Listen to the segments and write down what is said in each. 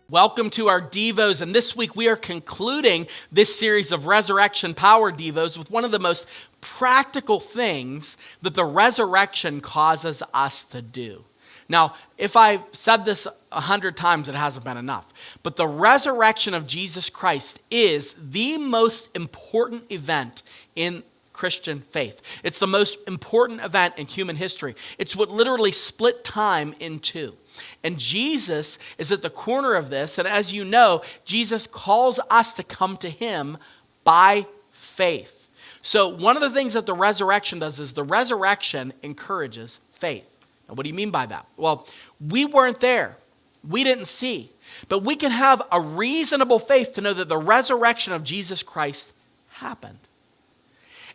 Welcome to our Devos, and this week we are concluding this series of Resurrection Power Devos with one of the most practical things that the resurrection causes us to do. Now, if I've said this 100 times, it hasn't been enough. But the resurrection of Jesus Christ is the most important event in Christian faith. It's the most important event in human history. It's what literally split time in two. And Jesus is at the corner of this, and as you know, Jesus calls us to come to him by faith. So one of the things that the resurrection does is the resurrection encourages faith. Now, what do you mean by that? Well, we weren't there. We didn't see. But we can have a reasonable faith to know that the resurrection of Jesus Christ happened.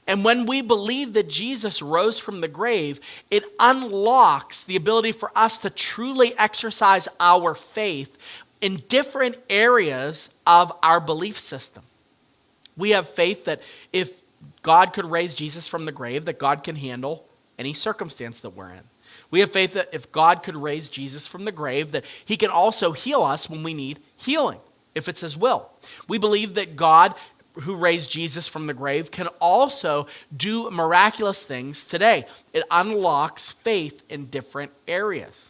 And when we believe that Jesus rose from the grave, it unlocks the ability for us to truly exercise our faith in different areas of our belief system. We have faith that if God could raise Jesus from the grave, that God can handle any circumstance that we're in. We have faith that if God could raise Jesus from the grave, that he can also heal us when we need healing, if it's his will. We believe that God, who raised Jesus from the grave, can also do miraculous things today. It unlocks faith in different areas.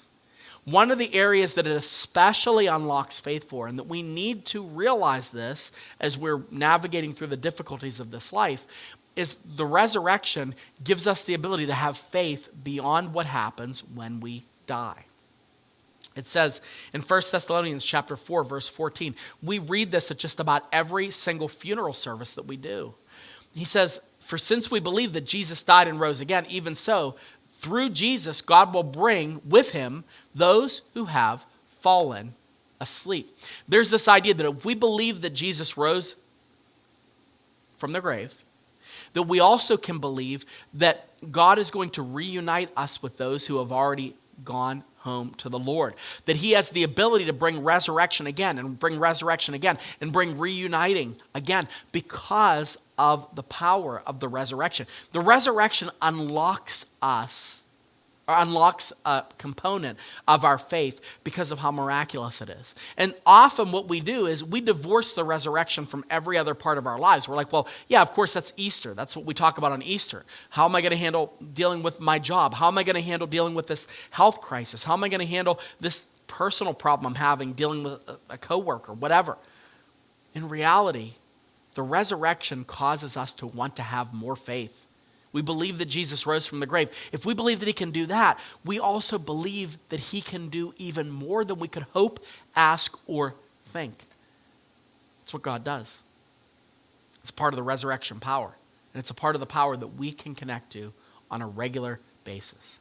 One of the areas that it especially unlocks faith for, and that we need to realize this as we're navigating through the difficulties of this life, is the resurrection gives us the ability to have faith beyond what happens when we die. It says in 1 Thessalonians chapter 4, verse 14, we read this at just about every single funeral service that we do. He says, "For since we believe that Jesus died and rose again, even so, through Jesus, God will bring with him those who have fallen asleep." There's this idea that if we believe that Jesus rose from the grave, that we also can believe that God is going to reunite us with those who have already gone home to the Lord. That he has the ability to bring resurrection again and bring resurrection again and bring reuniting again because of the power of the resurrection. The resurrection unlocks us, or unlocks a component of our faith because of how miraculous it is. And often what we do is we divorce the resurrection from every other part of our lives. We're like, well, yeah, of course, that's Easter. That's what we talk about on Easter. How am I going to handle dealing with my job? How am I going to handle dealing with this health crisis? How am I going to handle this personal problem I'm having, dealing with a coworker, whatever? In reality, the resurrection causes us to want to have more faith. We believe that Jesus rose from the grave. If we believe that he can do that, we also believe that he can do even more than we could hope, ask, or think. That's what God does. It's part of the resurrection power. And it's a part of the power that we can connect to on a regular basis.